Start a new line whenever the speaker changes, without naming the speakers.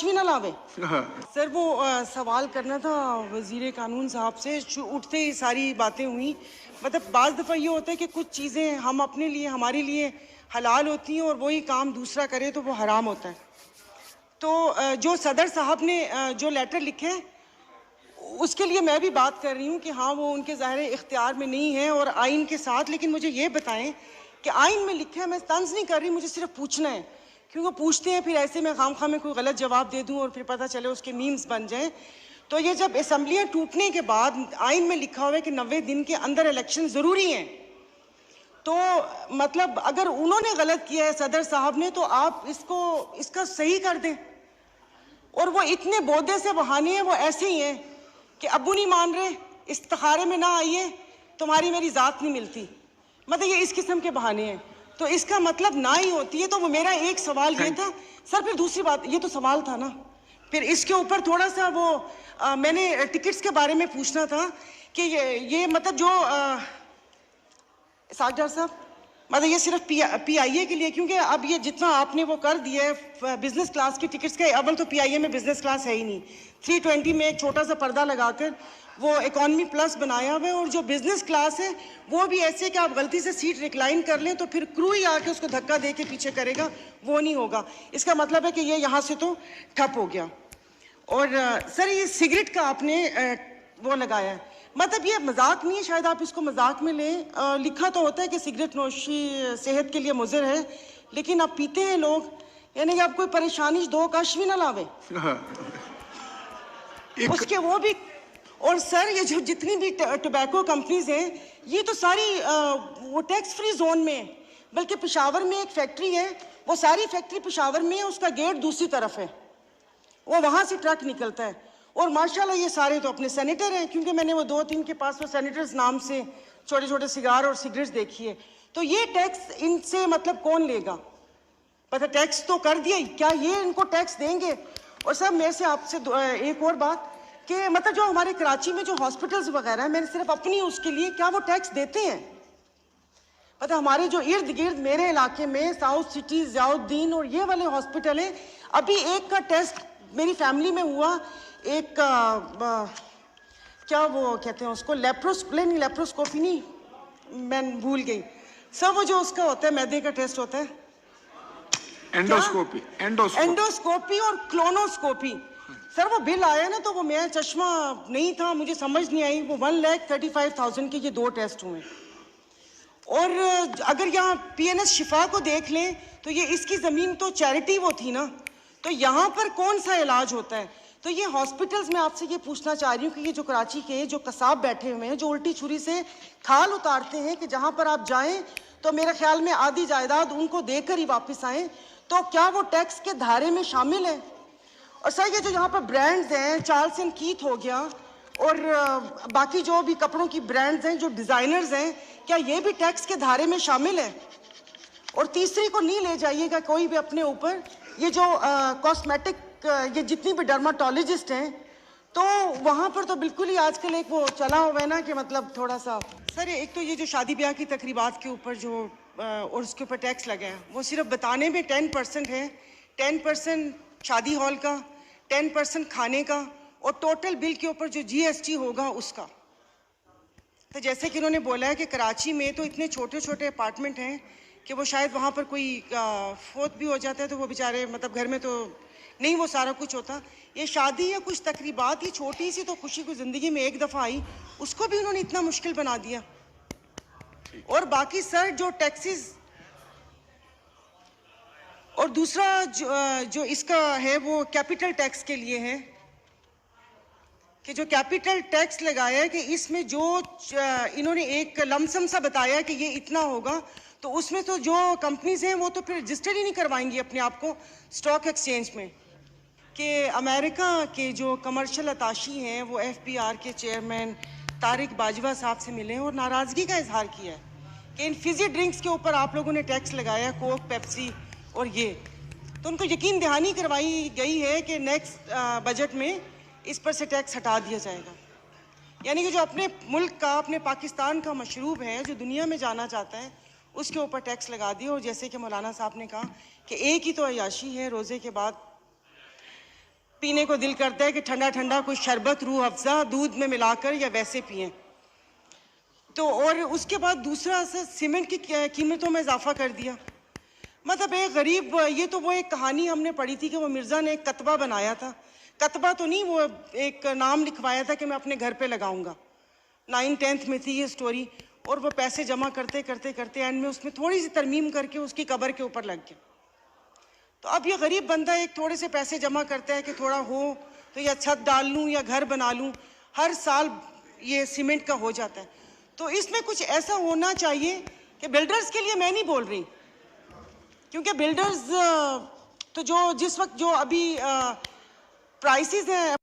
भी ना लावे। सर वो सवाल करना था वजीर कानून साहब से। उठते ही सारी बातें हुई। मतलब बाज़ दफ़ा ये होता है कि कुछ चीज़ें हम अपने लिए हमारे लिए हलाल होती हैं और वही काम दूसरा करे तो वो हराम होता है। तो जो सदर साहब ने जो लेटर लिखे हैं उसके लिए मैं भी बात कर रही हूँ कि हाँ वो उनके ज़ाहिर इख्तियार में नहीं है और आइन के साथ। लेकिन मुझे ये बताएं कि आइन में लिखा है, मैं तंज नहीं कर रही, मुझे सिर्फ पूछना है क्योंकि पूछते हैं फिर ऐसे में खाम में कोई गलत जवाब दे दूं और फिर पता चले उसके मीम्स बन जाएं। तो ये जब असम्बलियाँ टूटने के बाद आइन में लिखा हुआ है कि 90 दिन के अंदर इलेक्शन ज़रूरी हैं, तो मतलब अगर उन्होंने गलत किया है सदर साहब ने, तो आप इसका सही कर दें। और वो इतने बोदे से बहाने हैं, वो ऐसे ही हैं कि अब्बू नहीं मान रहे, इस्तिखारे में ना आइए, तुम्हारी मेरी ज़ात नहीं मिलती। मतलब ये इस किस्म के बहाने हैं। तो इसका मतलब ना ही होती है। तो वो मेरा एक सवाल ये था सर। फिर दूसरी बात, ये तो सवाल था ना, फिर इसके ऊपर थोड़ा सा वो मैंने टिकट्स के बारे में पूछना था कि ये मतलब जो सागर साहब, मतलब ये सिर्फ पीआईए के लिए, क्योंकि अब ये जितना आपने वो कर दिया है बिजनेस क्लास की टिकट्स का, अव्वल तो पीआईए में बिजनेस क्लास है ही नहीं। 320 में एक छोटा सा पर्दा लगाकर वो इकॉनमी प्लस बनाया हुआ है, और जो बिजनेस क्लास है वो भी ऐसे कि आप गलती से सीट रिक्लाइन कर लें तो फिर क्रू ही आके उसको धक्का दे के पीछे करेगा, वो नहीं होगा। इसका मतलब है कि ये यहाँ से तो ठप हो गया। और सर ये सिगरेट का आपने वो लगाया है, मतलब ये मजाक नहीं है, शायद आप इसको मजाक में लें। लिखा तो होता है कि सिगरेट नोशी सेहत के लिए मुज़र है, लेकिन अब पीते हैं लोग, यानी कि आप कोई परेशानी दो कश भी ना लावे उसके वो भी। और सर ये जो जितनी भी टोबैको कंपनीज हैं ये तो सारी वो टैक्स फ्री जोन में है। बल्कि पेशावर में एक फैक्ट्री है, वो सारी फैक्ट्री पेशावर में है, उसका गेट दूसरी तरफ है, वो वहां से ट्रक निकलता है। और माशाल्लाह ये सारे तो अपने सेनेटर हैं, क्योंकि मैंने वो 2-3 के पास वो सेनेटर्स नाम से छोटे छोटे सिगार और सिगरेट्स देखी है। तो ये टैक्स इनसे मतलब कौन लेगा? पता टैक्स तो कर दिया, क्या ये इनको टैक्स देंगे? और सर मेरे से आपसे एक और बात कि मतलब जो हमारे कराची में जो हॉस्पिटल्स वगैरह है, मैंने सिर्फ अपनी उसके लिए, क्या वो टैक्स देते हैं? पता हमारे जो इर्द गिर्द मेरे इलाके में साउथ सिटी, ज़ियाउद्दीन और ये वाले हॉस्पिटल हैं, अभी एक का टेस्ट मेरी फैमिली में हुआ, एक क्या वो कहते हैं उसको, लेप्रोस्कोपी नहीं, मैं भूल गई सर, वो जो उसका होता है मैदे का टेस्ट होता है, एंडोस्कोपी और क्लोनोस्कोपी। सर वो बिल आया ना, तो वो मेरा चश्मा नहीं था, मुझे समझ नहीं आई, वो 1,35,000 के ये 2 टेस्ट हुए। और अगर यहाँ पीएनएस शिफा को देख लें तो ये इसकी ज़मीन तो चैरिटी वो थी ना, तो यहाँ पर कौन सा इलाज होता है? तो ये हॉस्पिटल्स में आपसे ये पूछना चाह रही हूँ कि ये जो कराची के जो कसाब बैठे हुए हैं, जो उल्टी छुरी से खाल उतारते हैं कि जहाँ पर आप जाएं तो मेरे ख्याल में आधी जायदाद उनको देकर ही वापस आएँ, तो क्या वो टैक्स के धारे में शामिल है? और सर ये जो यहाँ पर ब्रांड्स हैं, चार्ल्स एंड कीथ हो गया और बाकी जो भी कपड़ों की ब्रांड्स हैं, जो डिज़ाइनर्स हैं, क्या ये भी टैक्स के धारे में शामिल है? और तीसरी को नहीं ले जाइएगा कोई भी अपने ऊपर, ये जो कॉस्मेटिक ये जितनी भी डर्माटोलॉजिस्ट हैं, तो वहाँ पर तो बिल्कुल ही आजकल एक वो चला हुआ है ना कि मतलब थोड़ा सा। सर एक तो ये जो शादी ब्याह की तकरीबात के ऊपर जो और उसके ऊपर टैक्स लगा है, वो सिर्फ बताने में 10% है। 10% शादी हॉल का, 10% खाने का, और टोटल बिल के ऊपर जो जीएसटी होगा उसका। तो जैसे कि उन्होंने बोला है कि कराची में तो इतने छोटे छोटे अपार्टमेंट हैं कि वो शायद वहाँ पर कोई फोत भी हो जाता है तो वो बेचारे मतलब घर में तो नहीं वो सारा कुछ होता। ये शादी या कुछ तकरीबात, ये छोटी सी तो खुशी को ज़िंदगी में एक दफ़ा आई, उसको भी उन्होंने इतना मुश्किल बना दिया। और बाकी सर जो टैक्सेस, और दूसरा जो इसका है वो कैपिटल टैक्स के लिए है कि जो कैपिटल टैक्स लगाया है कि इसमें जो इन्होंने एक लमसम सा बताया कि ये इतना होगा, तो उसमें तो जो कंपनीज हैं वो तो फिर रजिस्टर ही नहीं करवाएंगी अपने आप को स्टॉक एक्सचेंज में। कि अमेरिका के जो कमर्शियल अताशी हैं वो एफबीआर के चेयरमैन तारिक बाजवा साहब से मिले और नाराज़गी का इजहार किया है कि इन फिजी ड्रिंक्स के ऊपर आप लोगों ने टैक्स लगाया, कोक, पेप्सी और ये। तो उनको यकीन दहानी करवाई गई है कि नेक्स्ट बजट में इस पर से टैक्स हटा दिया जाएगा। यानी कि जो अपने मुल्क का, अपने पाकिस्तान का मशरूब है, जो दुनिया में जाना चाहता है, उसके ऊपर टैक्स लगा दिया। और जैसे कि मौलाना साहब ने कहा कि एक ही तो अयाशी है रोज़े के बाद पीने को दिल करता है कि ठंडा ठंडा कोई शरबत, रूह अफ़ज़ा दूध में मिलाकर या वैसे पिएं। तो और उसके बाद दूसरा सीमेंट की कीमतों में इजाफा कर दिया। मतलब एक गरीब, ये तो वो एक कहानी हमने पढ़ी थी कि वो मिर्ज़ा ने एक कतबा बनाया था, कतबा तो नहीं, वो एक नाम लिखवाया था कि मैं अपने घर पे लगाऊंगा। 9th-10th में थी ये स्टोरी। और वो पैसे जमा करते करते करते एंड में उसमें थोड़ी सी तरमीम करके उसकी कब्र के ऊपर लग गया। तो अब ये गरीब बंदा एक थोड़े से पैसे जमा करता है कि थोड़ा हो तो या छत डाल लूँ या घर बना लूँ, हर साल ये सीमेंट का हो जाता है। तो इसमें कुछ ऐसा होना चाहिए कि बिल्डर्स के लिए मैं नहीं बोल रही, क्योंकि बिल्डर्स तो जो जिस वक्त जो अभी प्राइसेस हैं